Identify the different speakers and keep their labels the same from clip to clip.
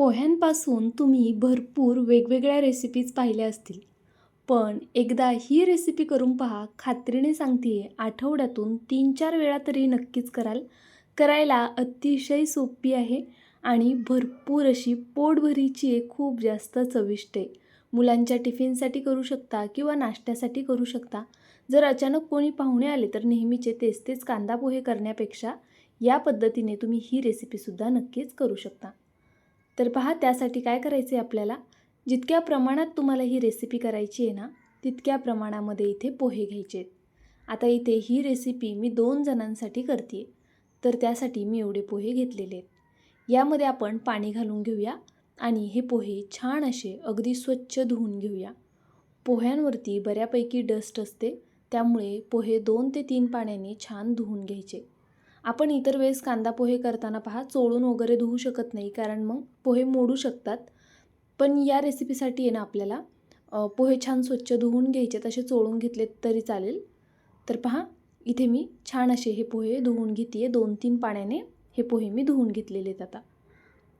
Speaker 1: पोह्यांपासून तुम्ही भरपूर वेगवेगळ्या रेसिपीज पाहिल्या असतील. पण एकदा ही रेसिपी करून पहा. खात्रीने सांगते आठवड्यातून 3-4 वेळा तरी नक्कीच कराल. करायला अतिशय सोपी आहे आणि भरपूर अशी पोटभरीची आहे, खूप जास्त चविष्ट आहे. मुलांच्या टिफिनसाठी करू शकता किंवा नाश्त्यासाठी करू शकता. जर अचानक कोणी पाहुणे आले तर नेहमीचे तेच तेच कांदा पोहे करण्यापेक्षा या पद्धतीने तुम्ही ही रेसिपीसुद्धा नक्कीच करू शकता. तर पहा त्यासाठी काय करायचे आपल्याला, जितक्या प्रमाणात तुम्हाला ही रेसिपी करायची आहे ना, तितक्या प्रमाणामध्ये इथे पोहे घ्यायचे आहेत. आता इथे ही रेसिपी मी 2 जणांसाठी करते आहे, तर त्यासाठी मी एवढे पोहे घेतलेले आहेत. यामध्ये आपण पाणी घालून घेऊया आणि हे पोहे छान असे अगदी स्वच्छ धुवून घेऊया. पोह्यांवरती बऱ्यापैकी डस्ट असते, त्यामुळे पोहे 2 ते 3 पाण्याने छान धुवून घ्यायचे. आपण इतर वेळेस कांदा पोहे करताना पहा चोळून वगैरे धुवू शकत नाही, कारण मग पोहे मोडू शकतात. पण या रेसिपीसाठी आहे ना आपल्याला पोहे छान स्वच्छ धुवून घ्यायचे, तसे चोळून घेतले तरी चालेल. तर पहा इथे मी छान असे हे पोहे धुवून घेते आहे. 2-3 पाण्याने हे पोहे मी धुवून घेतलेले आहेत आता.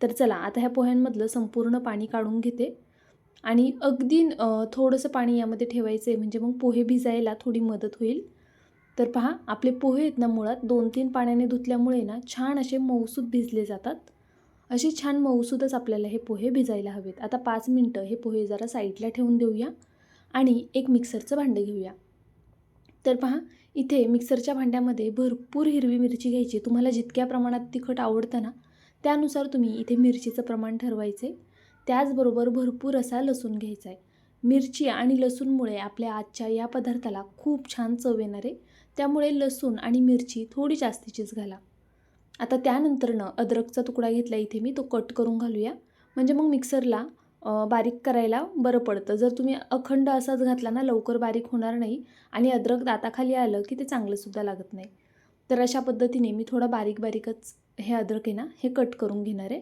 Speaker 1: तर चला आता ह्या पोह्यांमधलं संपूर्ण पाणी काढून घेते आणि अगदी थोडंसं पाणी यामध्ये ठेवायचं आहे, म्हणजे मग पोहे भिजायला थोडी मदत होईल. तर पहा आपले पोहे आहेत ना, मुळात 2-3 पाण्याने धुतल्यामुळे ना छान असे मऊसूत भिजले जातात. असे छान मऊसूतच आपल्याला हे पोहे भिजायला हवेत. आता 5 मिनटं हे पोहे जरा साईडला ठेवून देऊया आणि एक मिक्सरचं भांडं घेऊया. तर पहा इथे मिक्सरच्या भांड्यामध्ये भरपूर हिरवी मिरची घ्यायची. तुम्हाला जितक्या प्रमाणात तिखट आवडतं ना, त्यानुसार तुम्ही इथे मिरचीचं प्रमाण ठरवायचं आहे. त्याचबरोबर भरपूर असा लसूण घ्यायचा आहे. मिरची आणि लसूणमुळे आपल्या आजच्या या पदार्थाला खूप छान चव येणार आहे. त्यामुळे लसूण आणि मिरची थोडी जास्तीचीच घाला. आता त्यानंतरनं अद्रकचा तुकडा घेतला इथे मी, तो कट करून घालूया, म्हणजे मग मिक्सरला बारीक करायला बरं पडतं. जर तुम्ही अखंड असाच घातला ना, लवकर बारीक होणार नाही आणि अद्रक दाताखाली आलं की ते चांगलंसुद्धा लागत नाही. तर अशा पद्धतीने मी थोडं बारीकच हे अद्रक आहे ना, हे कट करून घेणार आहे.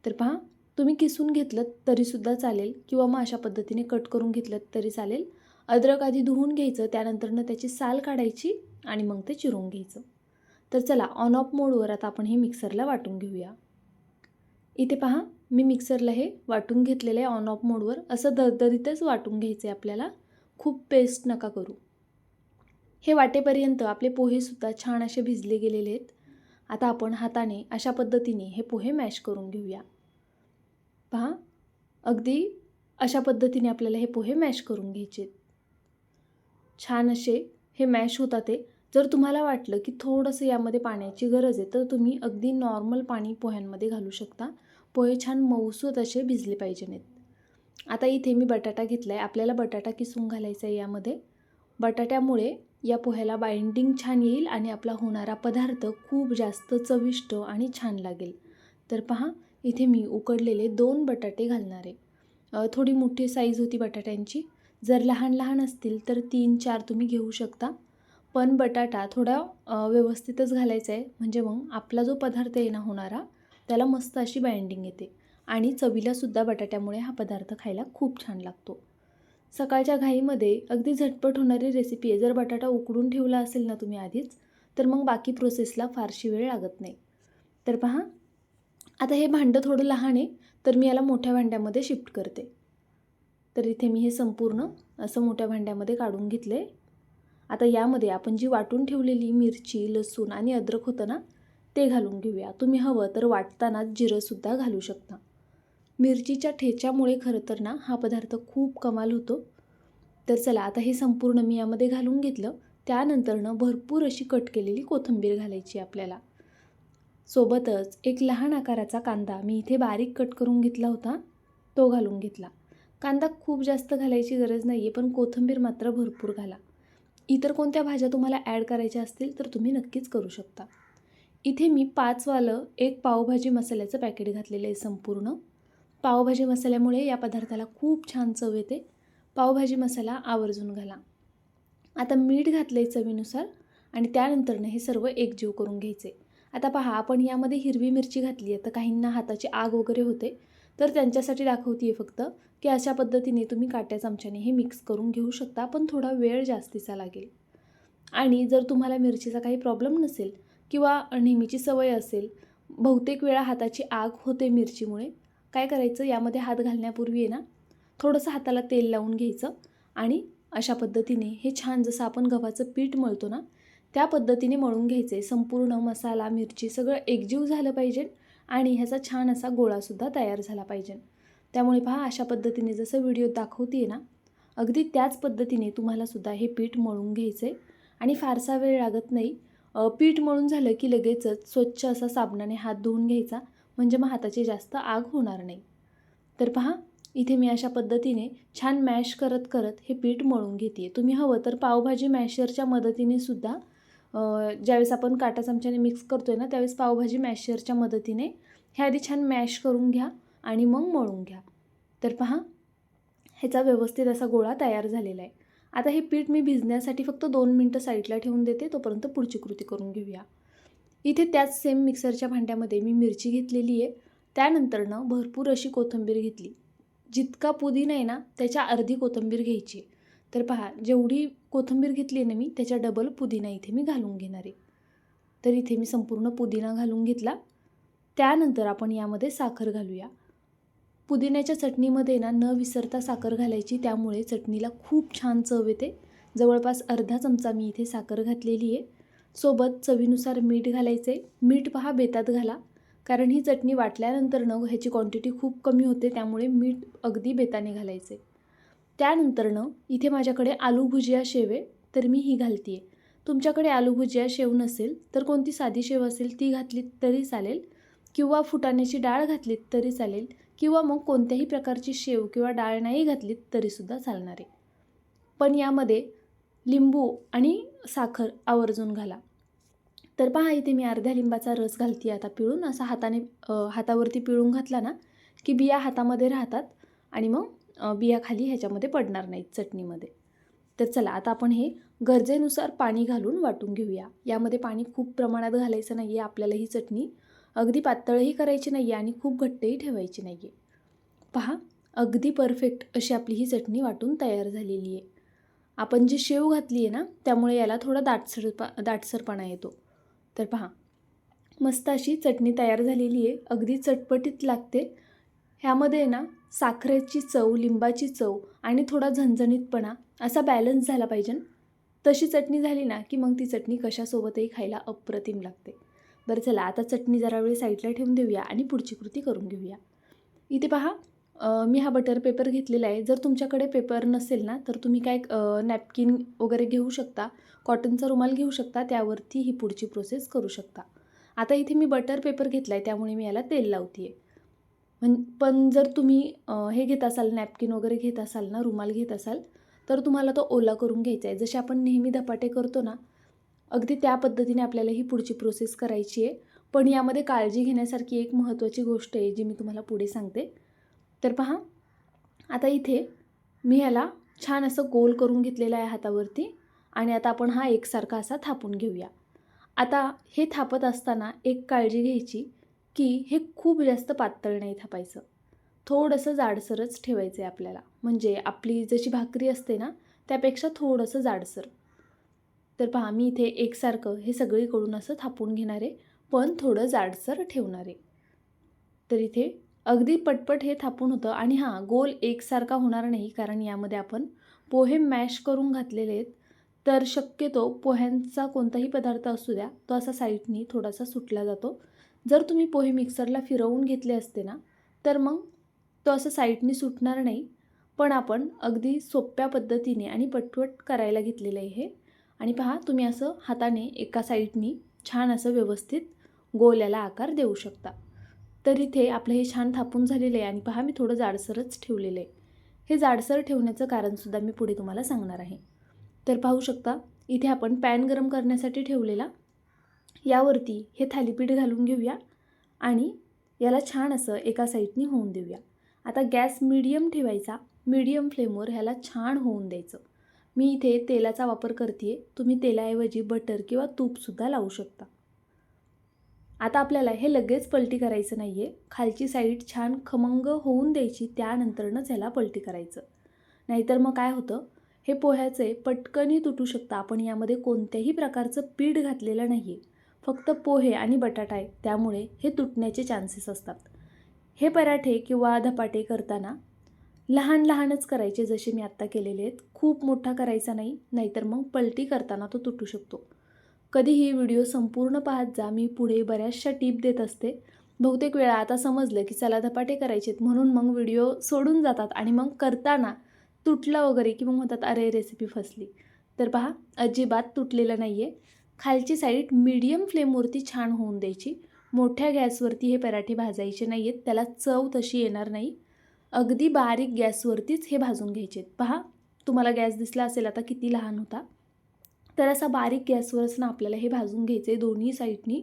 Speaker 1: तर पहा तुम्ही किसून घेतलं तरीसुद्धा चालेल किंवा मग अशा पद्धतीने कट करून घेतलं तरी चालेल. अद्रक आधी धुवून घ्यायचं, त्यानंतरनं त्याची साल काढायची आणि मग ते चिरून घ्यायचं. तर चला ऑन ऑफ मोडवर आता आपण हे मिक्सरला वाटून घेऊया. इथे पहा मी मिक्सरला हे वाटून घेतलेलं आहे ऑन ऑफ मोडवर. असं दरदरीतच वाटून घ्यायचं आहे आपल्याला, खूप पेस्ट नका करू. हे वाटेपर्यंत आपले पोहेसुद्धा छान असे भिजले गेलेले आहेत. आता आपण हाताने अशा पद्धतीने हे पोहे मॅश करून घेऊया. पहा अगदी अशा पद्धतीने आपल्याला हे पोहे मॅश करून घ्यायचे. छान असे हे मॅश होतात ते. जर तुम्हाला वाटलं की थोडंसं यामध्ये पाण्याची गरज आहे, तर तुम्ही अगदी नॉर्मल पाणी पोह्यांमध्ये घालू शकता. पोहे छान मऊसूत असे भिजले पाहिजे नाहीत. आता इथे मी बटाटा घेतला आहे. आपल्याला बटाटा किसून घालायचा आहे यामध्ये. बटाट्यामुळे या पोह्याला बाइंडिंग छान येईल आणि आपला होणारा पदार्थ खूप जास्त चविष्ट आणि छान लागेल. तर पहा इथे मी उकडलेले 2 बटाटे घालणार आहे. थोडी मोठी साईज होती बटाट्यांची. जर लहान असतील तर 3-4 तुम्ही घेऊ शकता. पण बटाटा थोडा व्यवस्थितच घालायचा आहे, म्हणजे मग आपला जो पदार्थ आहे ना होणारा, त्याला मस्त अशी बाइंडिंग येते आणि चवीलासुद्धा बटाट्यामुळे हा पदार्थ खायला खूप छान लागतो. सकाळच्या घाईमध्ये अगदी झटपट होणारी रेसिपी आहे. जर बटाटा उकडून ठेवला असेल ना तुम्ही आधीच, तर मग बाकी प्रोसेसला फारशी वेळ लागत नाही. तर पहा आता हे भांडं थोडं लहान आहे, तर मी याला मोठ्या भांड्यामध्ये शिफ्ट करते. तर इथे मी हे संपूर्ण असं मोठ्या भांड्यामध्ये काढून घेतले. आता यामध्ये आपण जी वाटून ठेवलेली मिरची, लसूण आणि अद्रक होतं ना, ते घालून घेऊया. तुम्ही हवं तर वाटतानाच जिरंसुद्धा घालू शकता. मिरचीच्या ठेच्यामुळे खरं तर ना हा पदार्थ खूप कमाल होतो. तर चला आता हे संपूर्ण मी यामध्ये घालून घेतलं. त्यानंतरनं भरपूर अशी कट केलेली कोथिंबीर घालायची आपल्याला. सोबतच एक लहान आकाराचा कांदा मी इथे बारीक कट करून घेतला होता, तो घालून घेतला. कांदा खूप जास्त घालायची गरज नाही आहे, पण कोथिंबीर मात्र भरपूर घाला. इतर कोणत्या भाज्या तुम्हाला ॲड करायच्या असतील तर तुम्ही नक्कीच करू शकता. इथे मी 5 वालं एक पावभाजी मसाल्याचं पॅकेट घातलेलं आहे संपूर्ण. पावभाजी मसाल्यामुळे या पदार्थाला खूप छान चव येते. पावभाजी मसाला आवर्जून घाला. आता मीठ घातलं आहे चवीनुसार आणि त्यानंतरनं हे सर्व एकजीव करून घ्यायचे. आता पहा आपण यामध्ये हिरवी मिरची घातली आहे, तर काहींना हाताची आग वगैरे होते, तर त्यांच्यासाठी दाखवते आहे फक्त की अशा पद्धतीने तुम्ही काट्या चमच्याने हे मिक्स करून घेऊ शकता, पण थोडा वेळ जास्तीचा लागेल. आणि जर तुम्हाला मिरचीचा काही प्रॉब्लेम नसेल किंवा नेहमीची सवय असेल, बहुतेक वेळा हाताची आग होते मिरचीमुळे, काय करायचं, यामध्ये हात घालण्यापूर्वी आहे ना थोडंसं हाताला तेल लावून घ्यायचं आणि अशा पद्धतीने हे छान जसं आपण गव्हाचं पीठ मळतो ना त्या पद्धतीने मळून घ्यायचे. संपूर्ण मसाला मिरची सगळं एकजीव झालं पाहिजे आणि ह्याचा छान असा गोळासुद्धा तयार झाला पाहिजे. त्यामुळे पहा अशा पद्धतीने जसं व्हिडिओ दाखवते ना अगदी त्याच पद्धतीने तुम्हालासुद्धा हे पीठ मळून घ्यायचं आहे आणि फारसा वेळ लागत नाही. पीठ मळून झालं की लगेचच स्वच्छ असा साबणाने हात धुवून घ्यायचा, म्हणजे मग हाताची जास्त आग होणार नाही. तर पहा इथे मी अशा पद्धतीने छान मॅश करत करत हे पीठ मळून घेते. तुम्ही हवं तर पावभाजी मॅशरच्या मदतीने सुद्धा ज्यावेळेस आपण काटा चमच्याने मिक्स करतोय ना त्यावेळेस पावभाजी मॅशरच्या मदतीने हे आधी छान मॅश करून घ्या आणि मग मळून घ्या. तर पहा ह्याचा व्यवस्थित असा गोळा तयार झालेला आहे. आता हे पीठ मी भिजण्यासाठी फक्त 2 मिनटं साईडला ठेवून देते, तोपर्यंत पुढची कृती करून घेऊया. इथे त्याच सेम मिक्सरच्या भांड्यामध्ये मी मिरची घेतलेली आहे. त्यानंतरनं भरपूर अशी कोथिंबीर घेतली. जितका पुदिना आहे ना त्याच्या अर्धी कोथिंबीर घ्यायची. तर पहा जेवढी कोथिंबीर घेतली आहे ना मी त्याच्या डबल पुदिना इथे मी घालून घेणार आहे. तर इथे मी संपूर्ण पुदिना घालून घेतला. त्यानंतर आपण यामध्ये साखर घालूया. पुदिन्याच्या चटणीमध्ये ना न विसरता साखर घालायची, त्यामुळे चटणीला खूप छान चव येते. जवळपास अर्धा चमचा मी इथे साखर घातलेली आहे. सोबत चवीनुसार मीठ घालायचं आहे. मीठ पहा बेतात घाला, कारण ही चटणी वाटल्यानंतर न ह्याची क्वांटिटी खूप कमी होते, त्यामुळे मीठ अगदी बेताने घालायचं आहे. त्यानंतरनं इथे माझ्याकडे आलू भुजिया शेव आहे, तर मी ही घालते आहे. तुमच्याकडे आलू भुजिया शेव नसेल तर कोणती साधी शेव असेल ती घातली तरी चालेल, किंवा फुटाण्याची डाळ घातलीत तरी चालेल, किंवा मग कोणत्याही प्रकारची शेव किंवा डाळ नाही घातलीत तरीसुद्धा चालणार आहे. पण यामध्ये लिंबू आणि साखर आवर्जून घाला. तर पहा इथे मी अर्ध्या लिंबाचा रस घालते आता पिळून. असा हातावरती पिळून घातला ना की बिया हातामध्ये राहतात आणि मग बिया खाली ह्याच्यामध्ये पडणार नाहीत चटणीमध्ये. तर चला आता आपण हे गरजेनुसार पाणी घालून वाटून घेऊया. यामध्ये पाणी खूप प्रमाणात घालायचं नाही आहे. आपल्याला ही चटणी अगदी पातळही करायची नाही आहे आणि खूप घट्टही ठेवायची नाही आहे. पहा अगदी परफेक्ट अशी आपली ही चटणी वाटून तयार झालेली आहे. आपण जी शेव घातली आहे ना त्यामुळे याला थोडा दाटसरपणा येतो. तर पहा मस्त अशी चटणी तयार झालेली आहे. अगदी चटपटीत लागते. ह्यामध्ये ना साखरेची चव, लिंबाची चव आणि थोडा झणझणीतपणा असा बॅलन्स झाला पाहिजे. तशी चटणी झाली ना की मग ती चटणी कशासोबतही खायला अप्रतिम लागते. बरं चला आता चटणी जरा वेळ साईडला ठेवून देऊया आणि पुढची कृती करून घेऊया. इथे पहा मी हा बटर पेपर घेतलेला आहे. जर तुमच्याकडे पेपर नसेल ना तर तुम्ही काय नॅपकिन वगैरे घेऊ शकता, कॉटनचा रुमाल घेऊ शकता, त्यावरती ही पुढची प्रोसेस करू शकता. आता इथे मी बटर पेपर घेतला आहे त्यामुळे मी याला तेल लावते आहे. पण जर तुम्ही हे घेत असाल, नॅपकिन वगैरे घेत असाल ना, रुमाल घेत असाल तर तुम्हाला तो ओला करून घ्यायचा आहे. जसे आपण नेहमी धपाटे करतो ना अगदी त्या पद्धतीने आपल्याला ही पुढची प्रोसेस करायची आहे. पण यामध्ये काळजी घेण्यासारखी एक महत्त्वाची गोष्ट आहे जी मी तुम्हाला पुढे सांगते. तर पहा आता इथे मी याला छान असं गोल करून घेतलेलं आहे हातावरती आणि आता आपण हा एकसारखा असा थापून घेऊया. आता हे थापत असताना एक काळजी घ्यायची की हे खूप जास्त पातळ नाही थापायचं, थोडंसं जाडसरच ठेवायचं आहे आपल्याला. म्हणजे आपली जशी भाकरी असते ना त्यापेक्षा थोडंसं जाडसर. तर पहा मी इथे एकसारखं हे सगळीकडून असं थापून घेणार आहे, पण थोडं जाडसर ठेवणार आहे. तर इथे अगदी पटपट हे थापून होतं. आणि हां, गोल एकसारखा होणार नाही कारण यामध्ये आपण पोहे मॅश करून घातलेले आहेत. तर शक्यतो पोह्यांचा कोणताही पदार्थ असू द्या तो असा साईडनी थोडासा सुटला जातो. जर तुम्ही पोहे मिक्सरला फिरवून घेतले असते ना तर मग तो असं साईडनी सुटणार नाही. पण आपण अगदी सोप्या पद्धतीने आणि पटपट करायला घेतलेलं आहे हे. आणि पहा तुम्ही असं हाताने एका साईडनी छान असं व्यवस्थित गोल याला आकार देऊ शकता. तर इथे आपलं हे छान थापून झालेलं आहे आणि पहा मी थोडं जाडसरच ठेवलेलं आहे. हे जाडसर ठेवण्याचं कारणसुद्धा मी पुढे तुम्हाला सांगणार आहे. तर पाहू शकता इथे आपण पॅन गरम करण्यासाठी ठेवलेला, यावरती हे थालीपीठ घालून घेऊया आणि याला छान असं एका साईडनी होऊन देऊया. आता गॅस मीडियम ठेवायचा, मीडियम फ्लेमवर ह्याला छान होऊन द्यायचं. मी इथे तेलाचा वापर करते आहे, तुम्ही तेलाऐवजी बटर किंवा तूपसुद्धा लावू शकता. आता आपल्याला हे लगेच पलटी करायचं नाही आहे. खालची साईड छान खमंग होऊन द्यायची, त्यानंतरनंच ह्याला पलटी करायचं. नाहीतर मग काय होतं, हे पोह्याचे पटकनही तुटू शकतं. आपण यामध्ये कोणत्याही प्रकारचं पीठ घातलेलं नाही आहे, फक्त पोहे आणि बटाटा आहे, त्यामुळे हे तुटण्याचे चान्सेस असतात. हे पराठे किंवा धपाटे करताना लहान लहानच करायचे, जसे मी आत्ता केलेले आहेत. खूप मोठा करायचा नाही, नाहीतर मग पलटी करताना तो तुटू शकतो. कधीही व्हिडिओ संपूर्ण पाहत जा. मी पुढे बऱ्याचशा टिप देत असते. बहुतेक वेळा आता समजलं की चला धपाटे करायचेत म्हणून मग व्हिडिओ सोडून जातात आणि मग करताना तुटलं वगैरे की मग म्हणतात अरे रेसिपी फसली. तर पहा, अजिबात तुटलेलं नाही आहे. खालची साईड मीडियम फ्लेमवरती छान होऊन द्यायची. मोठ्या गॅसवरती हे पराठे भाजायचे नाही आहेत, त्याला चव तशी येणार नाही. अगदी बारीक गॅसवरतीच हे भाजून घ्यायचे आहेत. पहा, तुम्हाला गॅस दिसला असेल आता किती लहान होता. तर असा बारीक गॅसवरच ना आपल्याला हे भाजून घ्यायचे आहे, दोन्ही साईडनी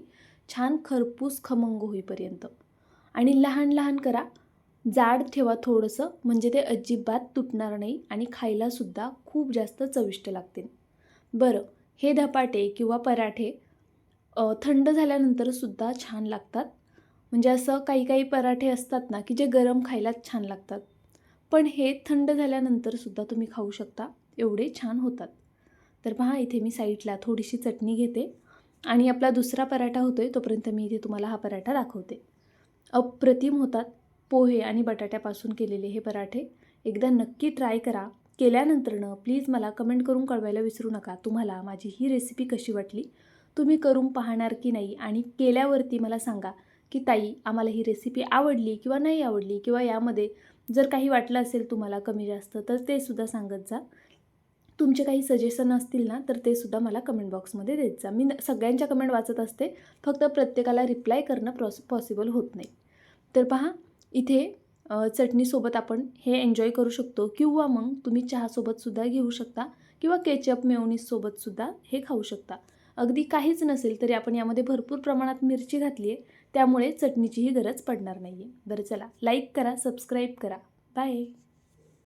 Speaker 1: छान खरपूस खमंग होईपर्यंत. आणि लहान लहान करा, जाड ठेवा थोडंसं, म्हणजे ते अजिबात तुटणार नाही आणि खायलासुद्धा खूप जास्त चविष्ट लागतील. बरं, हे धपाटे किंवा पराठे थंड झाल्यानंतरसुद्धा छान लागतात. म्हणजे असं काही काही पराठे असतात ना की जे गरम खायलाच छान लागतात, पण हे थंड झाल्यानंतरसुद्धा तुम्ही खाऊ शकता, एवढे छान होतात. तर पहा, इथे मी साईडला थोडीशी चटणी घेते आणि आपला दुसरा पराठा होतोय तोपर्यंत मी इथे तुम्हाला हा पराठा दाखवते. अप्रतिम होतात. पोहे आणि बटाट्यापासून केलेले हे पराठे एकदा नक्की ट्राय करा. केल्यानंतरनं प्लीज मला कमेंट करून कळवायला विसरू नका तुम्हाला माझी ही रेसिपी कशी वाटली. तुम्ही करून पाहणार की नाही आणि केल्यावरती मला सांगा की ताई आम्हाला ही रेसिपी आवडली किंवा नाही आवडली, किंवा यामध्ये जर काही वाटलं असेल तुम्हाला कमी जास्त तर ते सुद्धा सांगत जा. तुमचे काही सजेशन असतील ना तर ते सुद्धा मला कमेंट बॉक्समध्ये देत जा. मी सगळ्यांच्या कमेंट वाचत असते, फक्त प्रत्येकाला रिप्लाय करणं पॉसिबल होत नाही. तर पहा, इथे चटणीसोबत आपण हे एन्जॉय करू शकतो, किंवा मग तुम्ही चहासोबतसुद्धा घेऊ शकता, किंवा केचप मेयोनीजसोबतसुद्धा हे खाऊ शकता. अगदी काहीच नसेल तरी आपण यामध्ये भरपूर प्रमाणात मिरची घातली आहे, त्यामुळे चटणीचीही गरज पडणार नाही आहे. बरं चला, लाईक करा, सबस्क्राईब करा. बाय.